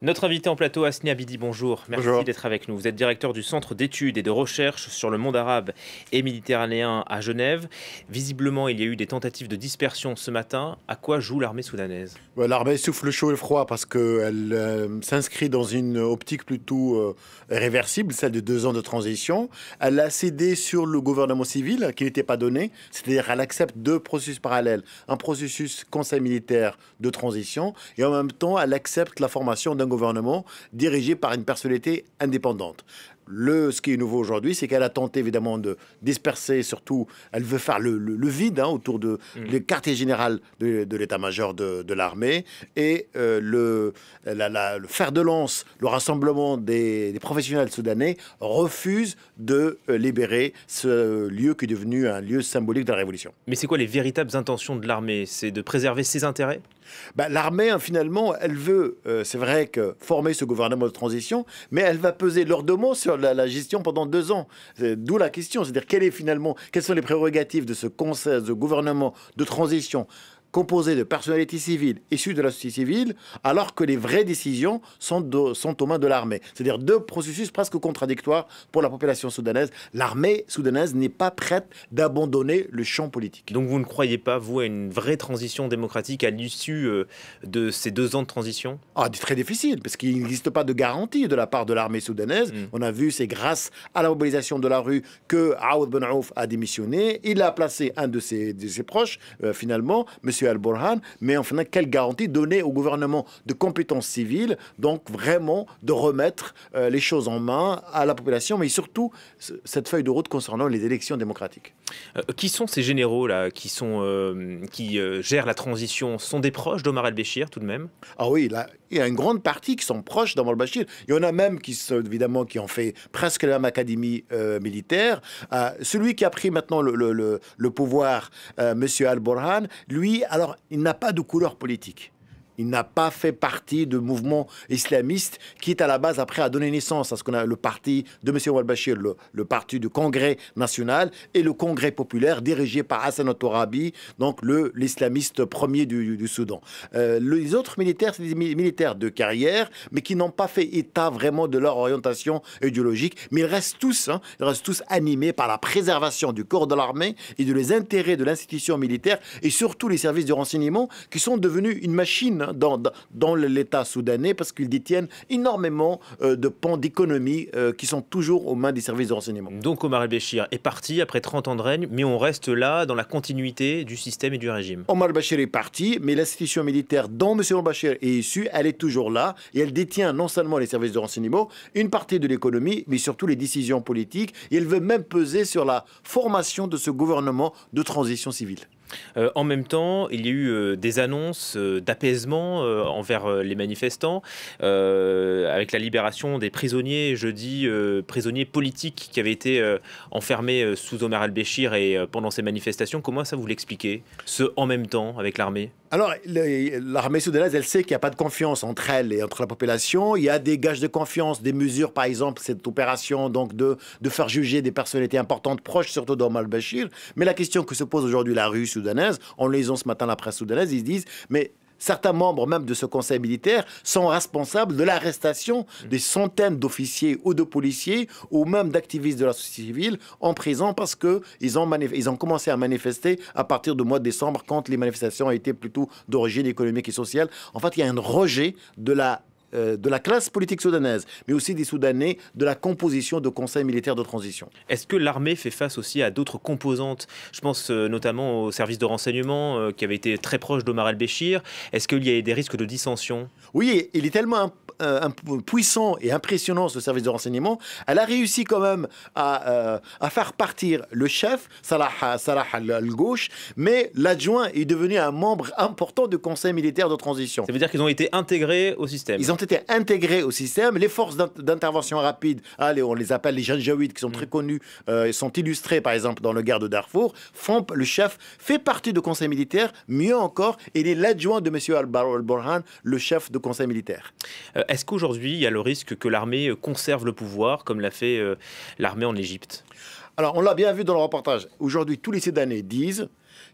Notre invité en plateau, Hasni Abidi, bonjour. Merci Bonjour. d'être avec nous. Vous êtes directeur du Centre d'études et de recherche sur le monde arabe et méditerranéen à Genève. Visiblement, il y a eu des tentatives de dispersion ce matin. À quoi joue l'armée soudanaise? L'armée souffle chaud et froid parce qu'elle s'inscrit dans une optique plutôt réversible, celle de 2 ans de transition. Elle a cédé sur le gouvernement civil qui n'était pas donné, c'est-à-dire elle accepte 2 processus parallèles. Un processus conseil militaire de transition et en même temps elle accepte la formation d'un gouvernement dirigé par une personnalité indépendante. Ce qui est nouveau aujourd'hui, c'est qu'elle a tenté évidemment de disperser, surtout, elle veut faire le vide autour de le quartier général de l'état-major de l'armée et le fer de lance, le rassemblement des professionnels soudanais refuse de libérer ce lieu qui est devenu un lieu symbolique de la révolution. Mais c'est quoi les véritables intentions de l'armée? C'est de préserver ses intérêts? L'armée, finalement, elle veut, c'est vrai que former ce gouvernement de transition, mais elle va peser lourdement sur la gestion pendant 2 ans. D'où la question, c'est-à-dire quelles sont les prérogatives de ce conseil, de gouvernement de transition composé de personnalités civiles issues de la société civile, alors que les vraies décisions sont aux mains de l'armée. C'est-à-dire 2 processus presque contradictoires pour la population soudanaise. L'armée soudanaise n'est pas prête d'abandonner le champ politique. Donc vous ne croyez pas, vous, à une vraie transition démocratique à l'issue de ces 2 ans de transition? C'est très difficile, parce qu'il n'existe pas de garantie de la part de l'armée soudanaise. On a vu, c'est grâce à la mobilisation de la rue que Aoud Ben Aouf a démissionné. Il a placé un de ses proches, finalement, M. Al-Burhan. Mais enfin, quelle garantie donner au gouvernement de compétences civiles, donc vraiment de remettre les choses en main à la population, mais surtout cette feuille de route concernant les élections démocratiques. Qui sont ces généraux-là qui gèrent la transition? Ce sont des proches d'Omar el-Béchir, tout de même? Ah oui, là, il y a une grande partie qui sont proches d'Omar al-Bashir. Il y en a même évidemment, qui ont fait presque la même académie militaire. Celui qui a pris maintenant le pouvoir, Monsieur Al-Burhan, lui, alors, il n'a pas de couleur politique. Il n'a pas fait partie de mouvement islamiste qui est à la base après a donné naissance à ce qu'on a le parti de M. Al-Bashir, le parti du Congrès national et le Congrès populaire dirigé par Hassan al-Torabi, donc l'islamiste premier du Soudan. Les autres militaires, c'est des militaires de carrière, mais qui n'ont pas fait état vraiment de leur orientation idéologique, mais ils restent tous animés par la préservation du corps de l'armée et de les intérêts de l'institution militaire et surtout les services de renseignement qui sont devenus une machine dans l'État soudanais parce qu'ils détiennent énormément de pans d'économie qui sont toujours aux mains des services de renseignement. Donc Omar el-Béchir est parti après 30 ans de règne, mais on reste là dans la continuité du système et du régime. Omar al-Bashir est parti, mais l'institution militaire dont M. al-Bashir est issu, elle est toujours là et elle détient non seulement les services de renseignement, une partie de l'économie, mais surtout les décisions politiques. Et elle veut même peser sur la formation de ce gouvernement de transition civile. En même temps, il y a eu des annonces d'apaisement envers les manifestants, avec la libération des prisonniers, jeudi, prisonniers politiques qui avaient été enfermés sous Omar el-Béchir et pendant ces manifestations. Comment ça vous l'expliquez, ce en même temps avec l'armée? Alors, l'armée soudanaise, elle sait qu'il n'y a pas de confiance entre elle et entre la population. Il y a des gages de confiance, des mesures, par exemple, cette opération donc de faire juger des personnalités importantes, proches surtout d'Omar al-Bashir. Mais la question que se pose aujourd'hui la rue soudanaise, en lisant ce matin la presse soudanaise, ils se disent, mais certains membres même de ce conseil militaire sont responsables de l'arrestation des centaines d'officiers ou de policiers ou même d'activistes de la société civile en prison parce qu'ils ont commencé à manifester à partir du mois de décembre quand les manifestations étaient plutôt d'origine économique et sociale. En fait, il y a un rejet de la classe politique soudanaise, mais aussi des Soudanais, de la composition de conseils militaires de transition. Est-ce que l'armée fait face aussi à d'autres composantes? Je pense notamment au service de renseignement qui avait été très proche d'Omar el-Béchir. Est-ce qu'il y a des risques de dissension? Oui, il est tellement puissant et impressionnant ce service de renseignement. Elle a réussi quand même à faire partir le chef, Salah al-Gauche, mais l'adjoint est devenu un membre important du conseil militaire de transition. Ça veut dire qu'ils ont été intégrés au système? Ils ont été intégrés au système. Les forces d'intervention rapide, on les appelle les Janjaouides, qui sont très connus, sont illustrés par exemple dans le guerre de Darfour. Le chef fait partie du conseil militaire, mieux encore, il est l'adjoint de M. Al-Burhan, le chef du conseil militaire. Est-ce qu'aujourd'hui, il y a le risque que l'armée conserve le pouvoir, comme l'a fait l'armée en Égypte? Alors, on l'a bien vu dans le reportage. Aujourd'hui, tous les Soudanais disent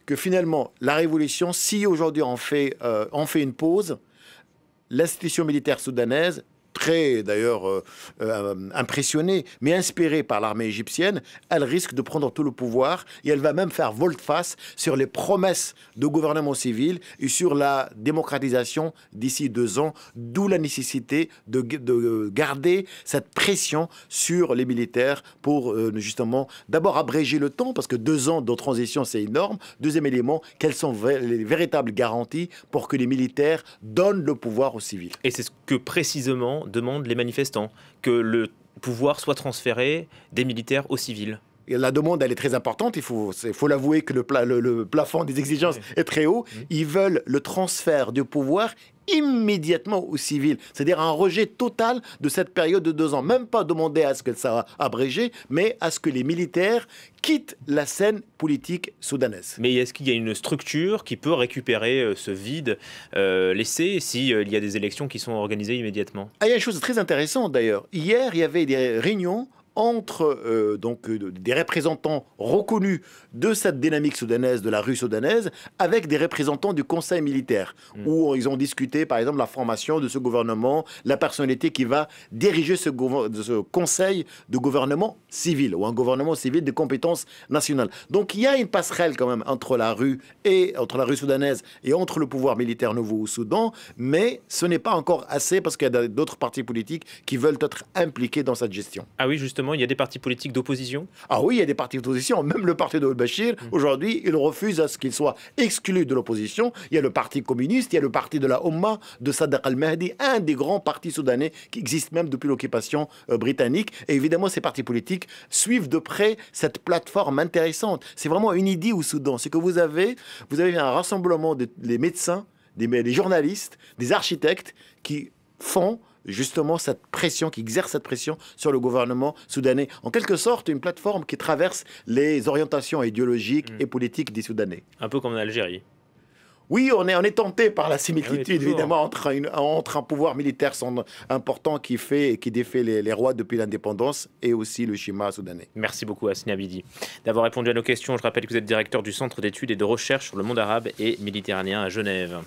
que finalement, la révolution, si aujourd'hui on fait une pause, l'institution militaire soudanaise, très d'ailleurs impressionnée, mais inspirée par l'armée égyptienne, elle risque de prendre tout le pouvoir et elle va même faire volte-face sur les promesses de gouvernement civil et sur la démocratisation d'ici 2 ans, d'où la nécessité de garder cette pression sur les militaires pour justement d'abord abréger le temps, parce que 2 ans de transition c'est énorme. Deuxième élément, quelles sont les véritables garanties pour que les militaires donnent le pouvoir aux civils. Et c'est ce que précisément demandent les manifestants, que le pouvoir soit transféré des militaires aux civils. Et la demande, elle est très importante. Il faut l'avouer que le plafond des exigences est très haut. Ils veulent le transfert du pouvoir immédiatement aux civils. C'est-à-dire un rejet total de cette période de 2 ans. Même pas demander à ce que ça soit abrégé, mais à ce que les militaires quittent la scène politique soudanaise. Mais est-ce qu'il y a une structure qui peut récupérer ce vide laissé s'il y a des élections qui sont organisées immédiatement? Il y a une chose très intéressante d'ailleurs. Hier, il y avait des réunions entre des représentants reconnus de cette dynamique soudanaise, de la rue soudanaise, avec des représentants du conseil militaire, où ils ont discuté, par exemple, la formation de ce gouvernement, la personnalité qui va diriger ce conseil de gouvernement civil, ou un gouvernement civil de compétences nationales. Donc il y a une passerelle quand même entre la rue soudanaise et entre le pouvoir militaire nouveau au Soudan, mais ce n'est pas encore assez parce qu'il y a d'autres partis politiques qui veulent être impliqués dans cette gestion. Ah oui, justement, il y a des partis politiques d'opposition? Ah oui, il y a des partis d'opposition. Même le parti de al-Bashir, aujourd'hui, il refuse à ce qu'il soit exclu de l'opposition. Il y a le parti communiste, il y a le parti de la Oumma, de Sadr al-Mahdi, un des grands partis soudanais qui existe même depuis l'occupation britannique. Et évidemment, ces partis politiques suivent de près cette plateforme intéressante. C'est vraiment une idée au Soudan. C'est que vous avez un rassemblement des médecins, des journalistes, des architectes qui font justement qui exerce cette pression sur le gouvernement soudanais. En quelque sorte, une plateforme qui traverse les orientations idéologiques et politiques des Soudanais. Un peu comme en Algérie. Oui, on est tenté par la similitude, oui, évidemment, entre un pouvoir militaire important qui défait les rois depuis l'indépendance et aussi le schéma soudanais. Merci beaucoup, Hasni Abidi, d'avoir répondu à nos questions. Je rappelle que vous êtes directeur du Centre d'études et de recherche sur le monde arabe et méditerranéen à Genève.